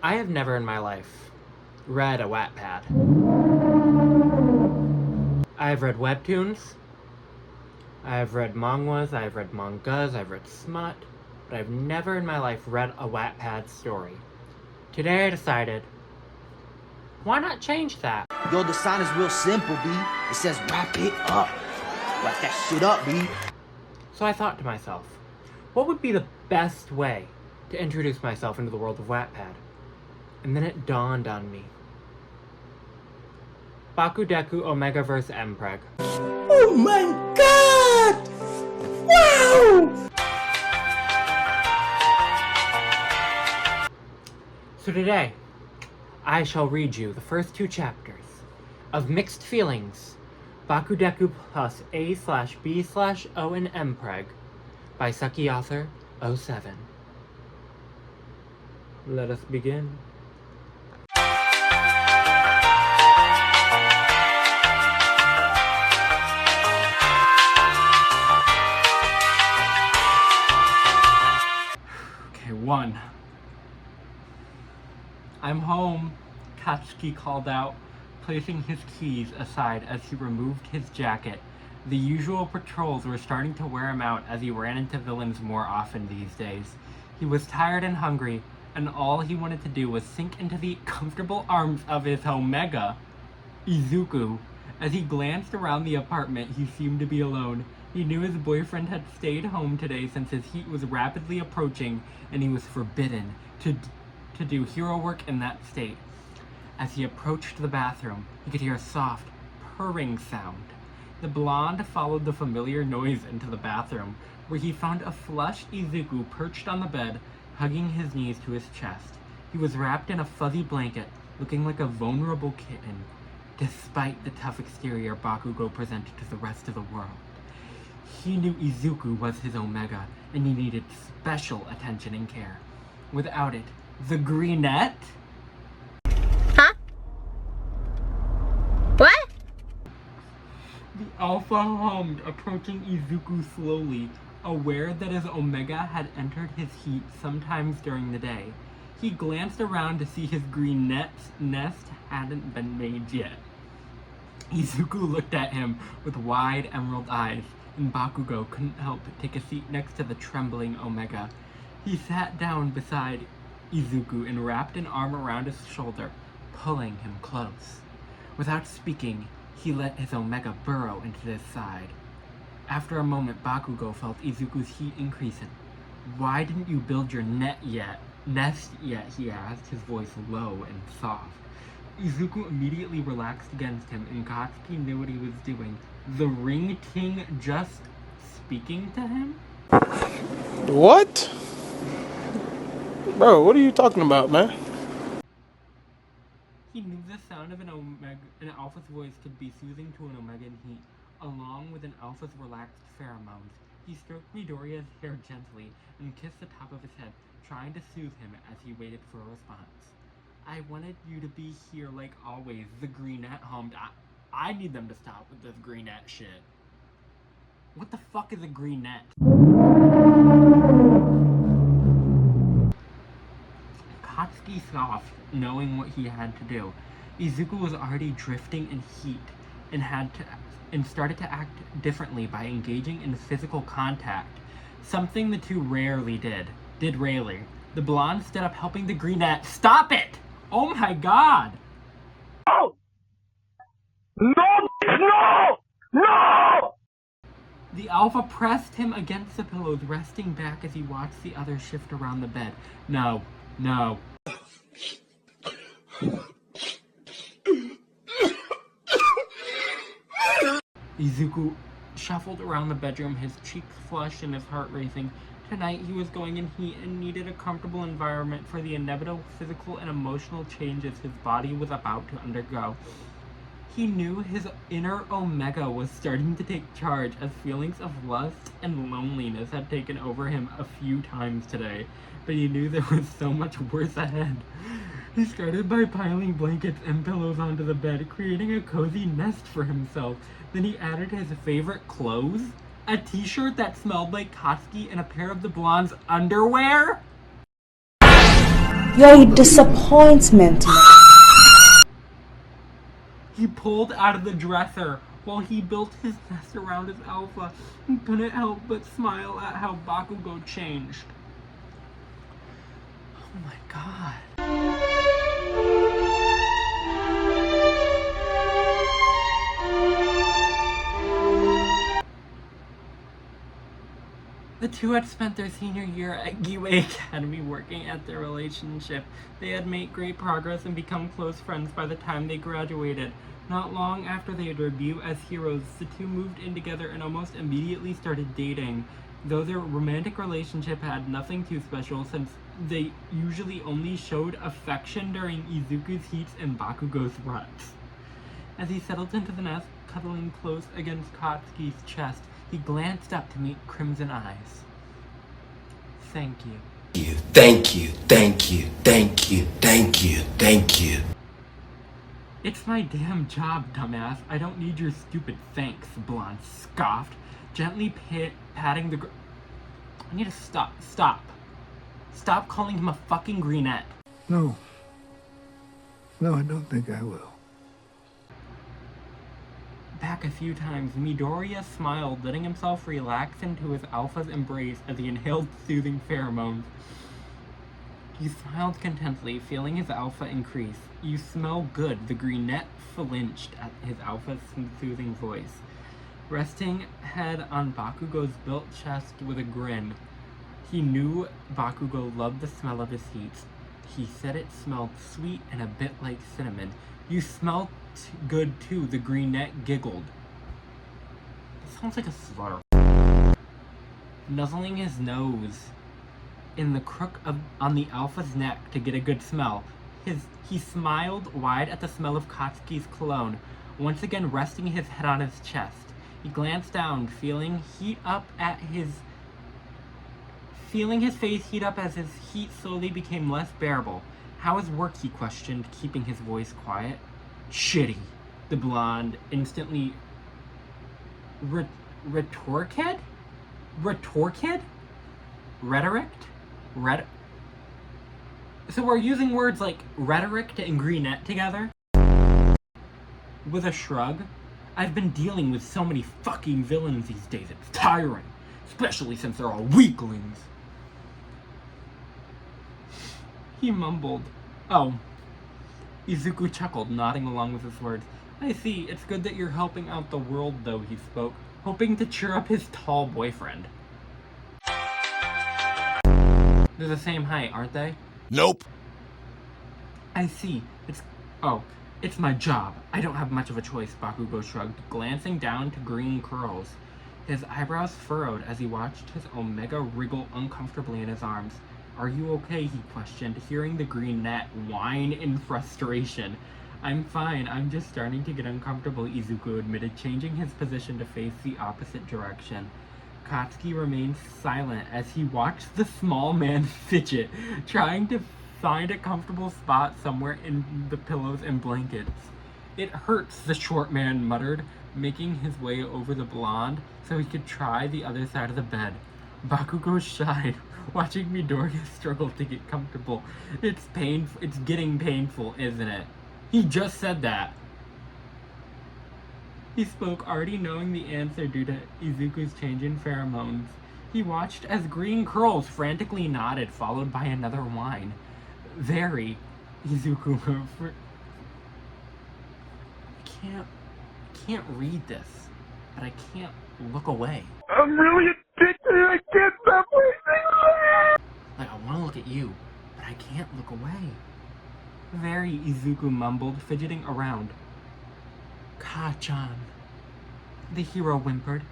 I have never in my life read a Wattpad. I have read webtoons, I have read mangas, I've read smut, but I've never in my life read a Wattpad story. Today I decided, why not change that? Yo, the sign is real simple, B. It says wrap it up. Wrap that shit up, B. So I thought to myself, what would be the best way to introduce myself into the world of Wattpad? And then it dawned on me. BakuDeku Omegaverse MPr3g. Oh my god! Wow! So today, I shall read you the first 2 chapters of Mixed Feelings, BakuDeku plus A/B/O and MPr3g by Sucky Author 07. Let us begin. Okay, 1. I'm home, Katsuki called out, placing his keys aside as he removed his jacket. The usual patrols were starting to wear him out as he ran into villains more often these days. He was tired and hungry, and all he wanted to do was sink into the comfortable arms of his Omega, Izuku. As he glanced around the apartment, he seemed to be alone. He knew his boyfriend had stayed home today since his heat was rapidly approaching, and he was forbidden to do hero work in that state. As he approached the bathroom, he could hear a soft, purring sound. The blonde followed the familiar noise into the bathroom, where he found a flushed Izuku perched on the bed, hugging his knees to his chest. He was wrapped in a fuzzy blanket, looking like a vulnerable kitten, despite the tough exterior Bakugo presented to the rest of the world. He knew Izuku was his Omega, and he needed special attention and care. Without it, the greenette? Huh? What? The Alpha hummed, approaching Izuku slowly, aware that his Omega had entered his heat sometimes during the day. He glanced around to see his greenette's nest hadn't been made yet. Izuku looked at him with wide emerald eyes, and Bakugo couldn't help but take a seat next to the trembling Omega. He sat down beside Izuku and wrapped an arm around his shoulder, pulling him close. Without speaking, he let his Omega burrow into his side. After a moment, Bakugo felt Izuku's heat increasing. "Why didn't you build your nest yet, he asked, his voice low and soft. Izuku immediately relaxed against him, and Katsuki knew what he was doing. The ring ting just speaking to him? What? Bro, what are you talking about, man? He knew the sound of an alpha's voice could be soothing to an Omega in heat, along with an alpha's relaxed pheromones. He stroked Midoriya's hair gently and kissed the top of his head, trying to soothe him as he waited for a response. "I wanted you to be here like always," the greenette hummed. I need them to stop with this greenette shit. What the fuck is a greenette? Katsuki scoffed, knowing what he had to do. Izuku was already drifting in heat and started to act differently by engaging in physical contact, something the two rarely did. The blonde stood up, helping the greenette. Stop it! Oh my god! No! No! No! The alpha pressed him against the pillows, resting back as he watched the others shift around the bed. No. Izuku shuffled around the bedroom, his cheeks flushed and his heart racing. Tonight he was going in heat and needed a comfortable environment for the inevitable physical and emotional changes his body was about to undergo. He knew his inner Omega was starting to take charge as feelings of lust and loneliness had taken over him a few times today, but he knew there was so much worse ahead. He started by piling blankets and pillows onto the bed, creating a cozy nest for himself. Then he added his favorite clothes, a t-shirt that smelled like Katsuki and a pair of the blonde's underwear. You're a disappointment. He pulled out of the dresser while he built his nest around his alpha and couldn't help but smile at how Bakugo changed. Oh my god. The two had spent their senior year at Giwei Academy working at their relationship. They had made great progress and become close friends by the time they graduated. Not long after their debut as heroes, the two moved in together and almost immediately started dating. Though their romantic relationship had nothing too special, since they usually only showed affection during Izuku's heats and Bakugo's ruts. As he settled into the nest, cuddling close against Katsuki's chest, he glanced up to meet crimson eyes. Thank you. Thank you, thank you, thank you, thank you, thank you. It's my damn job, dumbass. I don't need your stupid thanks, Blonde scoffed, gently patting the I need to stop. Stop calling him a fucking greenette. No, I don't think I will. Back a few times, Midoriya smiled, letting himself relax into his alpha's embrace as he inhaled soothing pheromones. He smiled contently, feeling his alpha increase. You smell good, the greenette flinched at his alpha's soothing voice. Resting head on Bakugo's built chest with a grin. He knew Bakugo loved the smell of his heats. He said it smelled sweet and a bit like cinnamon. You smell good too, the greenette giggled. It sounds like a slur. Nuzzling his nose in the crook on the alpha's neck to get a good smell. He smiled wide at the smell of Katsuki's cologne, once again resting his head on his chest. He glanced down, feeling his face heat up as his heat slowly became less bearable. How is work, he questioned, keeping his voice quiet. Shitty, the blonde instantly retorted? So we're using words like rhetoric and greenette together? With a shrug. I've been dealing with so many fucking villains these days, it's tiring. Especially since they're all weaklings. He mumbled. Oh. Izuku chuckled, nodding along with his words. I see, it's good that you're helping out the world though, he spoke, hoping to cheer up his tall boyfriend. They're the same height, aren't they? Nope. I see, it's my job. I don't have much of a choice, Bakugo shrugged, glancing down to green curls. His eyebrows furrowed as he watched his Omega wriggle uncomfortably in his arms. Are you okay? He questioned, hearing the greenette whine in frustration. I'm fine, I'm just starting to get uncomfortable, Izuku admitted, changing his position to face the opposite direction. Katsuki remained silent as he watched the small man fidget, trying to find a comfortable spot somewhere in the pillows and blankets. It hurts, the short man muttered, making his way over the blonde so he could try the other side of the bed. Bakugo shied, watching Midoriya struggle to get comfortable. It's getting painful, isn't it? He just said that. He spoke, already knowing the answer due to Izuku's change in pheromones. He watched as green curls frantically nodded, followed by another whine. Very, Izuku moved. I can't read this, but I can't look away. I'm really addicted. I can't stop waiting. Like, I want to look at you, but I can't look away. Very, Izuku mumbled, fidgeting around. Ka-chan, the hero whimpered,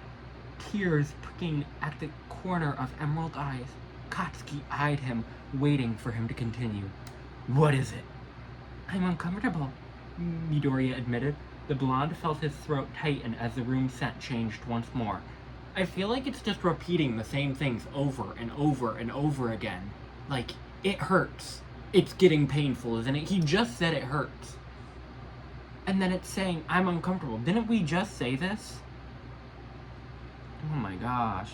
tears pricking at the corner of emerald eyes. Katsuki eyed him, waiting for him to continue. What is it? I'm uncomfortable, Midoriya admitted. The blonde felt his throat tighten as the room scent changed once more. I feel like it's just repeating the same things over and over and over again. Like, it hurts. It's getting painful, isn't it? He just said it hurts. And then it's saying, I'm uncomfortable. Didn't we just say this? Oh my gosh.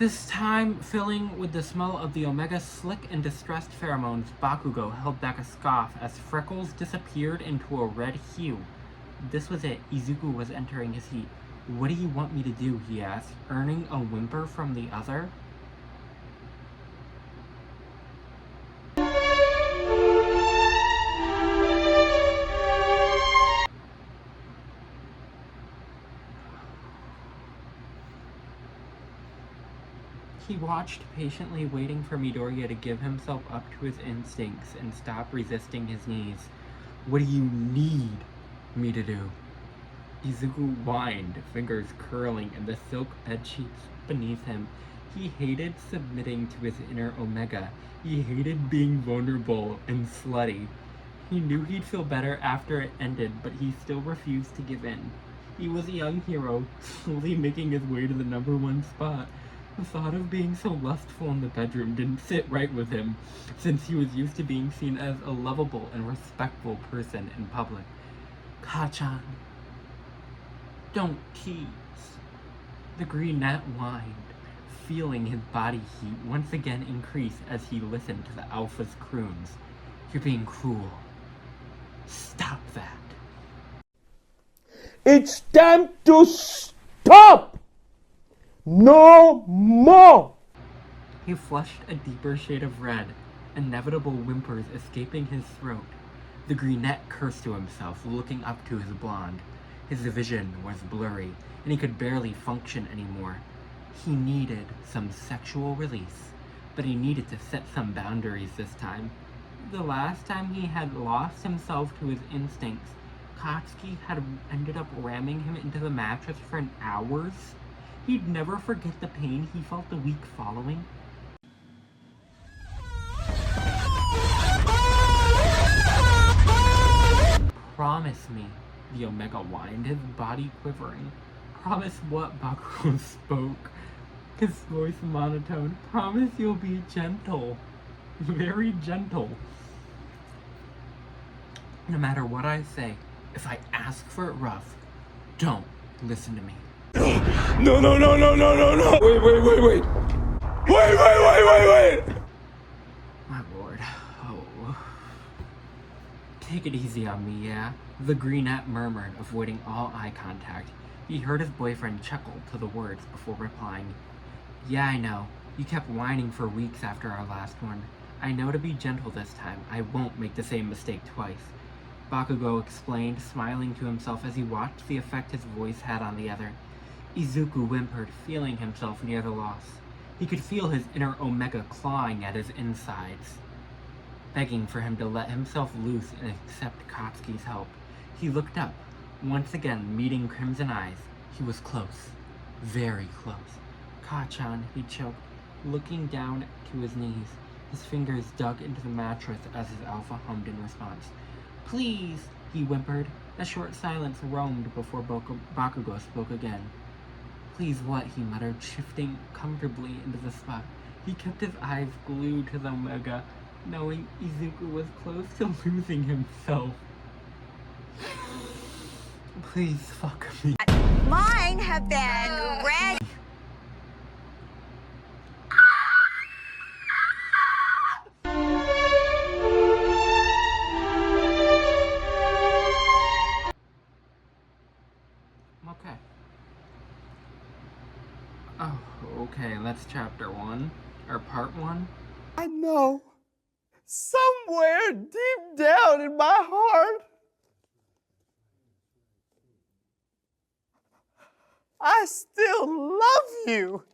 This time, filling with the smell of the Omega's slick and distressed pheromones, Bakugo held back a scoff as freckles disappeared into a red hue. This was it. Izuku was entering his heat. "What do you want me to do?" he asked, earning a whimper from the other. He watched patiently, waiting for Midoriya to give himself up to his instincts and stop resisting his needs. "What do you need me to do?" Izuku whined, fingers curling in the silk bedsheets beneath him. He hated submitting to his inner Omega. He hated being vulnerable and slutty. He knew he'd feel better after it ended, but he still refused to give in. He was a young hero, slowly making his way to the #1 spot. The thought of being so lustful in the bedroom didn't sit right with him, since he was used to being seen as a lovable and respectful person in public. "Kachan, don't tease." The brunette whined, feeling his body heat once again increase as he listened to the alpha's croons. "You're being cruel. Stop that." It's time to stop! No more! He flushed a deeper shade of red, inevitable whimpers escaping his throat. The brunette cursed to himself, looking up to his blonde. His vision was blurry, and he could barely function anymore. He needed some sexual release, but he needed to set some boundaries this time. The last time he had lost himself to his instincts, Katsuki had ended up ramming him into the mattress for hours. He'd never forget the pain he felt the week following. "Promise me," the Omega whined, his body quivering. "Promise what?" Bakugo spoke, his voice monotone. "Promise you'll be gentle. Very gentle. No matter what I say, if I ask for it rough, don't listen to me." No! Wait! Wait! My lord. Oh. "Take it easy on me, yeah?" The brunette murmured, avoiding all eye contact. He heard his boyfriend chuckle to the words before replying. "Yeah, I know. You kept whining for weeks after our last one. I know to be gentle this time. I won't make the same mistake twice," Bakugo explained, smiling to himself as he watched the effect his voice had on the other. Izuku whimpered, feeling himself near the loss. He could feel his inner Omega clawing at his insides, begging for him to let himself loose and accept Katsuki's help. He looked up, once again meeting crimson eyes. He was close. Very close. "Kachan," he choked, looking down to his knees. His fingers dug into the mattress as his alpha hummed in response. "Please," he whimpered. A short silence roamed before Bakugo spoke again. "Please what?" he muttered, shifting comfortably into the spot. He kept his eyes glued to the Omega, knowing Izuku was close to losing himself. "Please fuck me." Mine have been red. Okay. Oh, okay, that's chapter 1, or part 1. I know. Somewhere deep down in my heart, I still love you.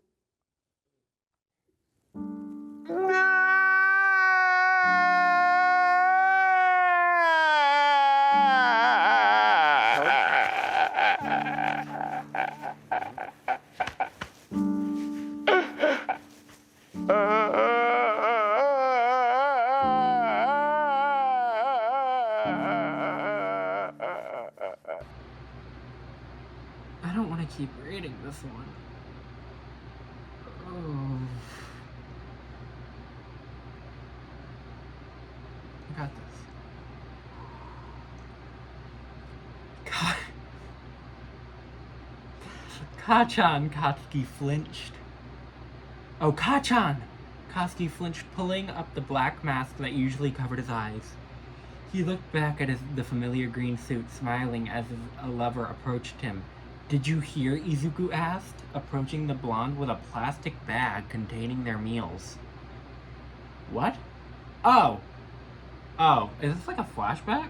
I don't want to keep reading this one. Oh. I got this. Kachan, Katsuki flinched. Oh, Kachan! Koski flinched, pulling up the black mask that usually covered his eyes. He looked back at the familiar green suit, smiling as a lover approached him. Did you hear? Izuku asked, approaching the blonde with a plastic bag containing their meals. What? Oh! Oh, is this like a flashback?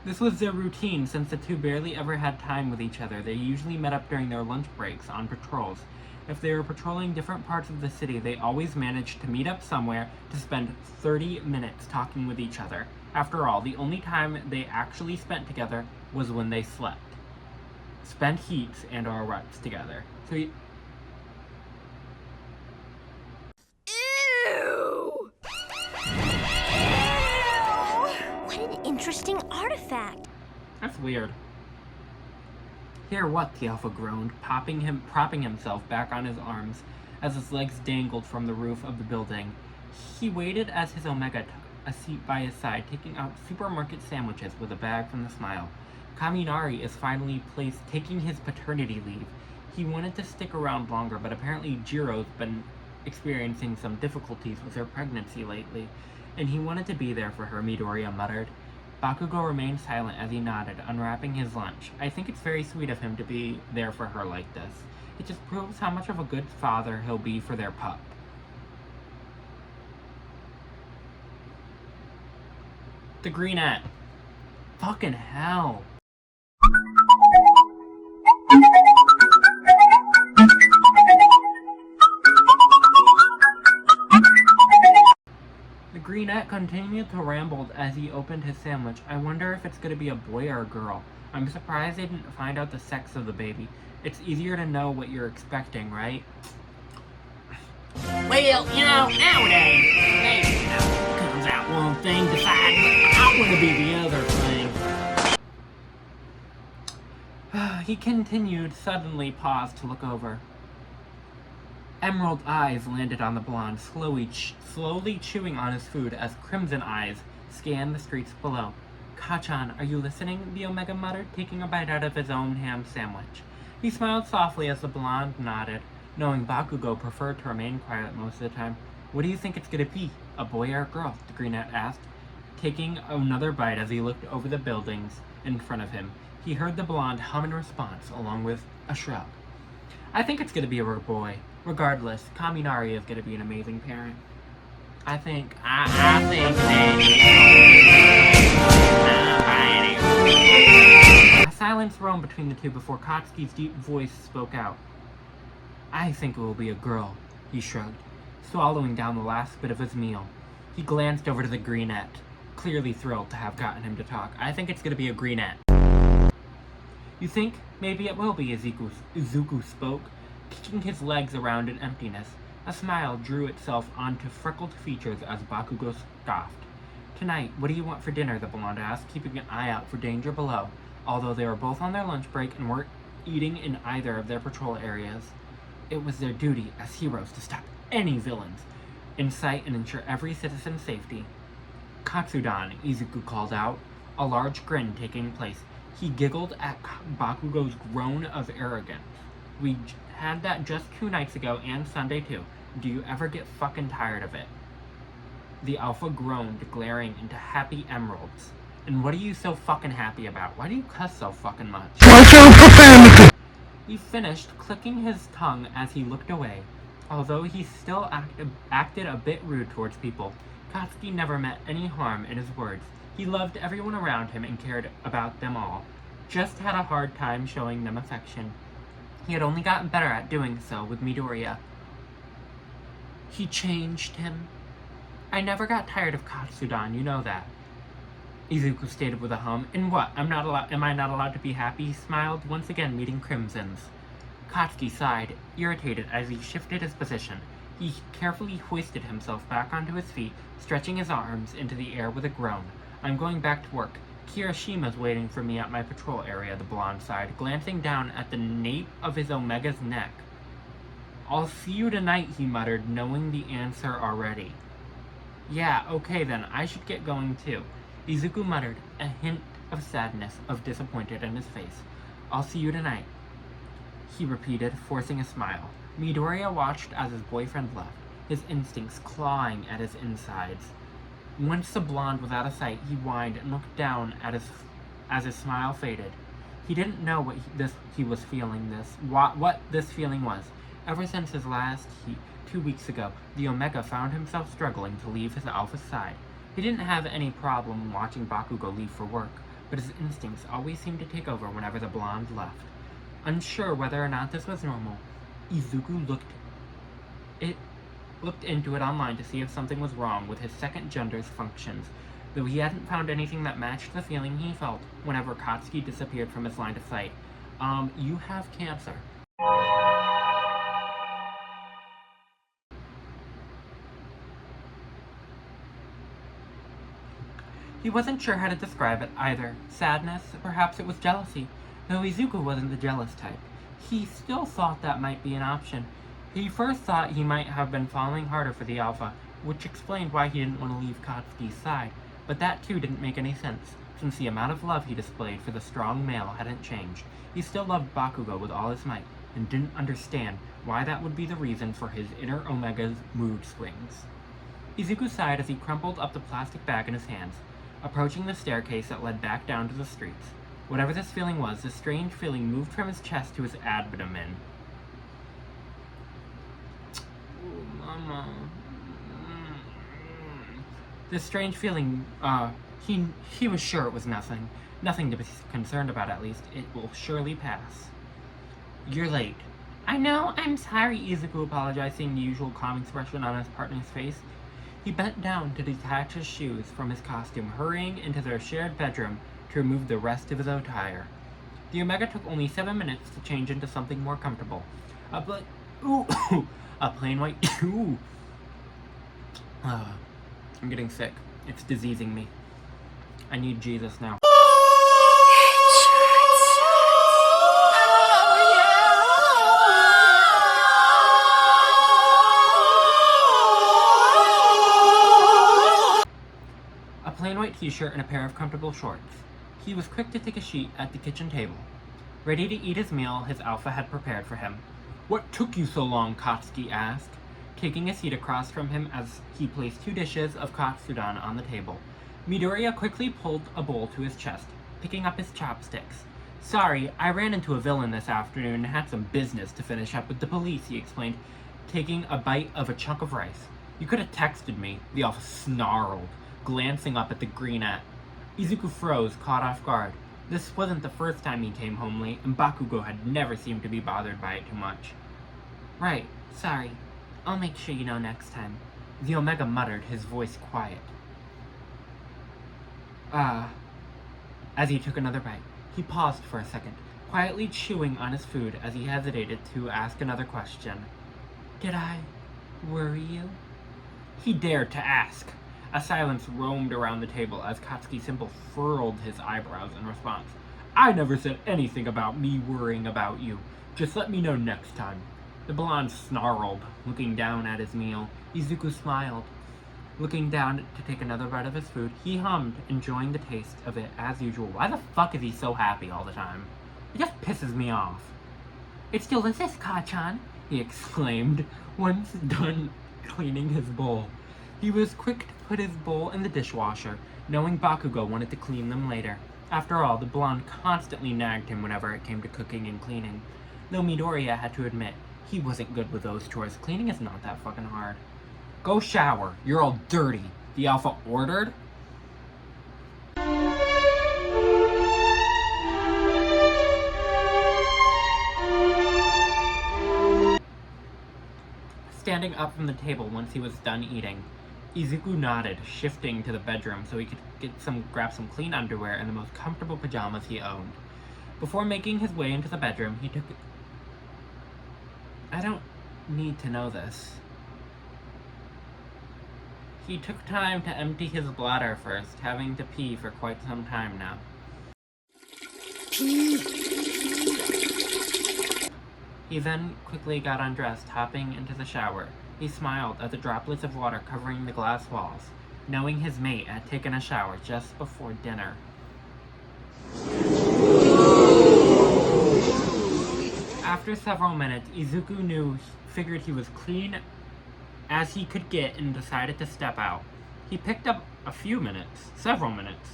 This was their routine since the two barely ever had time with each other. They usually met up during their lunch breaks on patrols. If they were patrolling different parts of the city, they always managed to meet up somewhere to spend 30 minutes talking with each other. After all, the only time they actually spent together was when they slept. Spent heats and or reps together. So Ew! What an interesting artifact. that's weird. Hear what? The Alpha groaned, propping himself back on his arms as his legs dangled from the roof of the building. He waited as his Omega took a seat by his side, taking out supermarket sandwiches with a bag from the Smile. Kaminari is finally taking his paternity leave. He wanted to stick around longer, but apparently Jiro's been experiencing some difficulties with her pregnancy lately, and he wanted to be there for her, Midoriya muttered. Bakugo remained silent as he nodded, unwrapping his lunch. I think it's very sweet of him to be there for her like this. It just proves how much of a good father he'll be for their pup. The Greenette. Fucking hell. The Greenette continued to ramble as he opened his sandwich. I wonder if it's going to be a boy or a girl. I'm surprised they didn't find out the sex of the baby. It's easier to know what you're expecting, right? Well, nowadays, baby, comes out one thing, decides I want to be the other thing. He continued, suddenly paused to look over. Emerald eyes landed on the blonde, slowly chewing on his food as crimson eyes scanned the streets below. Kachan, are you listening? The Omega muttered, taking a bite out of his own ham sandwich. He smiled softly as the blonde nodded, knowing Bakugo preferred to remain quiet most of the time. What do you think it's going to be, a boy or a girl? The Greenette asked, taking another bite as he looked over the buildings in front of him. He heard the blonde hum in response, along with a shrug. I think it's going to be a boy. Regardless, Kaminari is going to be an amazing parent. I think A silence roamed between the two before Katsuki's deep voice spoke out. I think it will be a girl, he shrugged, swallowing down the last bit of his meal. He glanced over to the Greenette, clearly thrilled to have gotten him to talk. I think it's going to be a Greenette. You think? Maybe it will be, Izuku spoke, kicking his legs around in emptiness. A smile drew itself onto freckled features as Bakugo scoffed. Tonight, what do you want for dinner? The blonde asked, keeping an eye out for danger below, although they were both on their lunch break and weren't eating in either of their patrol areas. It was their duty as heroes to stop any villains in sight and ensure every citizen's safety. Katsudan, Izuku called out, a large grin taking place. He giggled at Bakugo's groan of arrogance. We had that just 2 nights ago and Sunday too. Do you ever get fucking tired of it? The Alpha groaned, glaring into happy emeralds. And what are you so fucking happy about? Why do you cuss so fucking much? He finished, clicking his tongue as he looked away. Although he still acted a bit rude towards people, Katsuki never meant any harm in his words. He loved everyone around him and cared about them all. Just had a hard time showing them affection. He had only gotten better at doing so with Midoriya. He changed him. I never got tired of Katsudan, you know that. Izuku stated with a hum. And what? Am I not allowed to be happy? He smiled, once again meeting crimsons. Katsuki sighed, irritated as he shifted his position. He carefully hoisted himself back onto his feet, stretching his arms into the air with a groan. I'm going back to work. Kirishima's waiting for me at my patrol area, the blonde sighed, glancing down at the nape of his Omega's neck. I'll see you tonight, he muttered, knowing the answer already. Yeah, okay then, I should get going too. Izuku muttered, a hint of sadness, of disappointed in his face. I'll see you tonight, he repeated, forcing a smile. Midoriya watched as his boyfriend left, his instincts clawing at his insides. Once the blonde was out of sight, he whined and looked down at as his smile faded. He didn't know what this feeling was. Ever since his last heat 2 weeks ago, the Omega found himself struggling to leave his Alpha's side. He didn't have any problem watching Bakugo leave for work, but his instincts always seemed to take over whenever the blonde left. Unsure whether or not this was normal, Izuku looked into it online to see if something was wrong with his second gender's functions, though he hadn't found anything that matched the feeling he felt whenever Katsuki disappeared from his line of sight. You have cancer. He wasn't sure how to describe it either. Sadness, perhaps it was jealousy. Though Izuku wasn't the jealous type, he still thought that might be an option. He first thought he might have been falling harder for the Alpha, which explained why he didn't want to leave Katsuki's side, but that too didn't make any sense, since the amount of love he displayed for the strong male hadn't changed. He still loved Bakugo with all his might, and didn't understand why that would be the reason for his inner Omega's mood swings. Izuku sighed as he crumpled up the plastic bag in his hands, approaching the staircase that led back down to the streets. Whatever this feeling was, this strange feeling moved from his chest to his abdomen. Ooh, mama. This strange feeling, he was sure it was nothing. Nothing to be concerned about, at least. It will surely pass. You're late. I know, I'm sorry, Izuku apologized, seeing the usual calm expression on his partner's face. He bent down to detach his shoes from his costume, hurrying into their shared bedroom to remove the rest of his attire. The Omega took only 7 minutes to change into something more comfortable. A plain white... Ooh. I'm getting sick. It's diseasing me. I need Jesus now. A plain white t-shirt and a pair of comfortable shorts. He was quick to take a seat at the kitchen table, ready to eat his meal his Alpha had prepared for him. What took you so long? Katsuki asked, taking a seat across from him as he placed 2 dishes of katsudon on the table. Midoriya quickly pulled a bowl to his chest, picking up his chopsticks. Sorry, I ran into a villain this afternoon and had some business to finish up with the police, he explained, taking a bite of a chunk of rice. You could have texted me, the Alpha snarled, glancing up at the greenette. Izuku froze, caught off guard. This wasn't the first time he came home late, and Bakugo had never seemed to be bothered by it too much. Right, sorry. I'll make sure you know next time. The Omega muttered, his voice quiet. As he took another bite, he paused for a second, quietly chewing on his food as he hesitated to ask another question. Did I worry you? He dared to ask. A silence roamed around the table as Katsuki simply furrowed his eyebrows in response. I never said anything about me worrying about you. Just let me know next time. The blonde snarled, looking down at his meal. Izuku smiled. Looking down to take another bite of his food, he hummed, enjoying the taste of it as usual. Why the fuck is he so happy all the time? It just pisses me off. It's delicious, Ka-chan, he exclaimed, once done cleaning his bowl. He was quick to put his bowl in the dishwasher, knowing Bakugo wanted to clean them later. After all, the blonde constantly nagged him whenever it came to cooking and cleaning. Though Midoriya had to admit, he wasn't good with those chores. Cleaning is not that fucking hard. Go shower. You're all dirty. The Alpha ordered. Standing up from the table once he was done eating, Izuku nodded, shifting to the bedroom so he could grab some clean underwear and the most comfortable pajamas he owned. Before making his way into the bedroom, he took... I don't need to know this. He took time to empty his bladder first, having to pee for quite some time now. He then quickly got undressed, hopping into the shower. He smiled at the droplets of water covering the glass walls, knowing his mate had taken a shower just before dinner. After several minutes, Izuku figured he was clean as he could get and decided to step out. He picked up several minutes.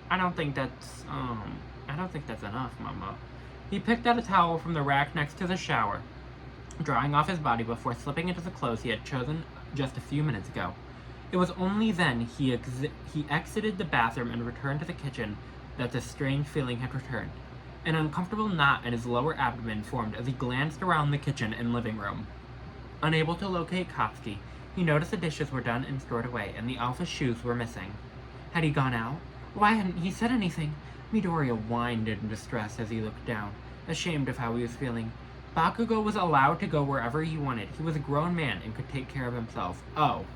I don't think that's enough, Mama. He picked out a towel from the rack next to the shower, drying off his body before slipping into the clothes he had chosen just a few minutes ago. It was only then he exited the bathroom and returned to the kitchen that the strange feeling had returned. An uncomfortable knot in his lower abdomen formed as he glanced around the kitchen and living room. Unable to locate Katsuki, he noticed the dishes were done and stored away, and the alpha's shoes were missing. Had he gone out? Why hadn't he said anything? Midoriya whined in distress as he looked down, ashamed of how he was feeling. Bakugo was allowed to go wherever he wanted. He was a grown man and could take care of himself. Oh.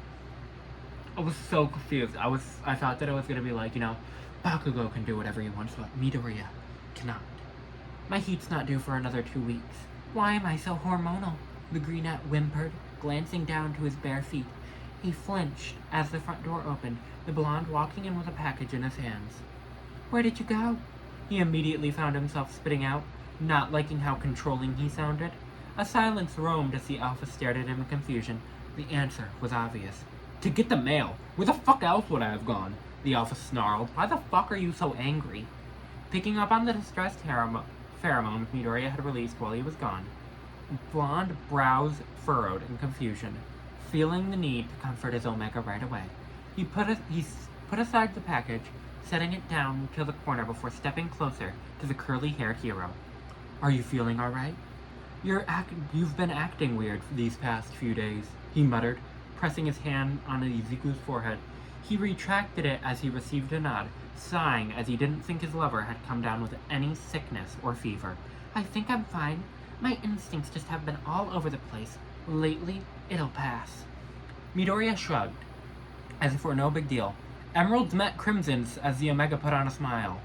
I was so confused. I thought that it was gonna be like, Bakugo can do whatever he wants, but Midoriya cannot. My heat's not due for another 2 weeks. Why am I so hormonal? The greenette whimpered, glancing down to his bare feet. He flinched as the front door opened, the blonde walking in with a package in his hands. Where did you go? He immediately found himself spitting out, not liking how controlling he sounded. A silence roamed as the alpha stared at him in confusion. The answer was obvious. To get the mail. Where the fuck else would I have gone? The alpha snarled. Why the fuck are you so angry? Picking up on the distressed pheromones Midoriya had released while he was gone, blonde brows furrowed in confusion, feeling the need to comfort his Omega right away. He put aside the package, setting it down to the corner before stepping closer to the curly-haired hero. Are you feeling alright? You've been acting weird these past few days, he muttered, pressing his hand on Izuku's forehead. He retracted it as he received a nod, sighing as he didn't think his lover had come down with any sickness or fever. I think I'm fine. My instincts just have been all over the place. Lately, it'll pass. Midoriya shrugged, as if it were no big deal. Emeralds met crimsons as the Omega put on a smile.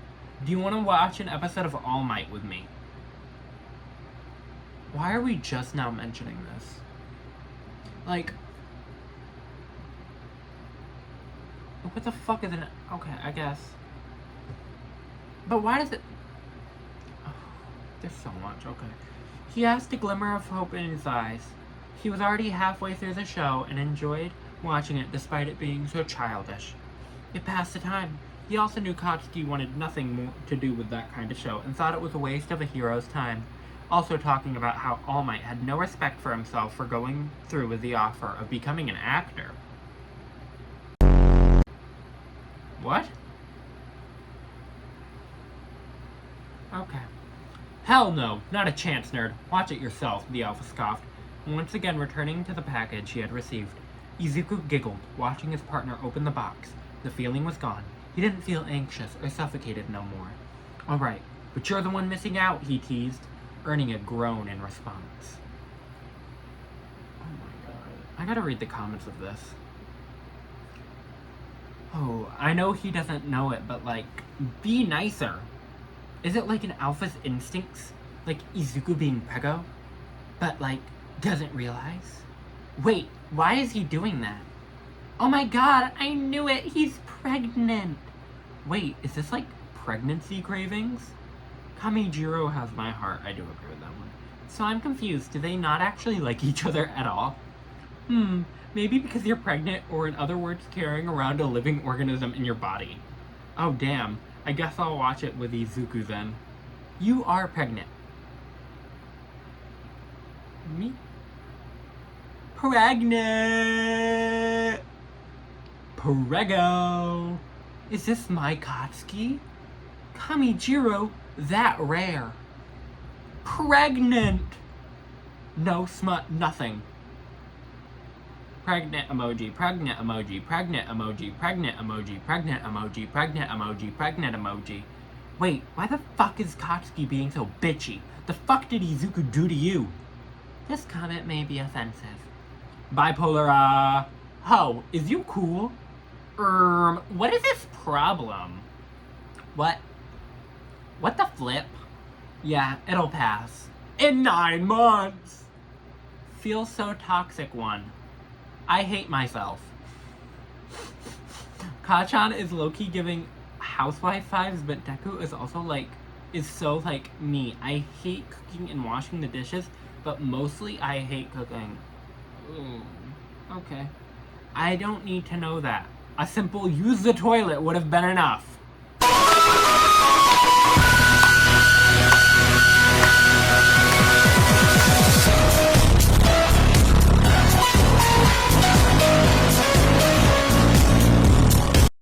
Do you want to watch an episode of All Might with me? Why are we just now mentioning this? Like, what the fuck is it? Okay, I guess. But why does it... Oh, there's so much, okay. He asked a glimmer of hope in his eyes. He was already halfway through the show and enjoyed watching it despite it being so childish. It passed the time. He also knew Katsuki wanted nothing more to do with that kind of show and thought it was a waste of a hero's time. Also talking about how All Might had no respect for himself for going through with the offer of becoming an actor. What? Okay. Hell no, not a chance, nerd. Watch it yourself, the alpha scoffed, once again returning to the package he had received. Izuku giggled, watching his partner open the box. The feeling was gone. He didn't feel anxious or suffocated no more. Alright, but you're the one missing out, he teased, earning a groan in response. Oh my god. I gotta read the comments of this. Oh, I know he doesn't know it, but like, be nicer. Is it like an alpha's instincts? Like Izuku being preggo? But like, doesn't realize? Wait, why is he doing that? Oh my god, I knew it! He's pregnant! Wait, is this like pregnancy cravings? Kamijiro has my heart, I do agree with that one. So I'm confused, do they not actually like each other at all? Maybe because you're pregnant, or in other words, carrying around a living organism in your body. Oh damn, I guess I'll watch it with Izuku then. You are pregnant. Me? Pregnant! Prego! Is this my Katsuki? Kamijiro, that rare. Pregnant! No smut, nothing. Pregnant emoji, pregnant emoji, pregnant emoji, pregnant emoji, pregnant emoji, pregnant emoji, pregnant emoji. Wait, why the fuck is Katsuki being so bitchy? The fuck did Izuku do to you? This comment may be offensive. Bipolar, ho, is you cool? What is this problem? What? What the flip? Yeah, it'll pass. In 9 months! Feels so toxic, one. I hate myself. Kachan is low-key giving housewife vibes, but Deku is also like is so, like, me. I hate cooking and washing the dishes, but mostly I hate cooking. Ooh, okay. I don't need to know that. A simple use the toilet would have been enough.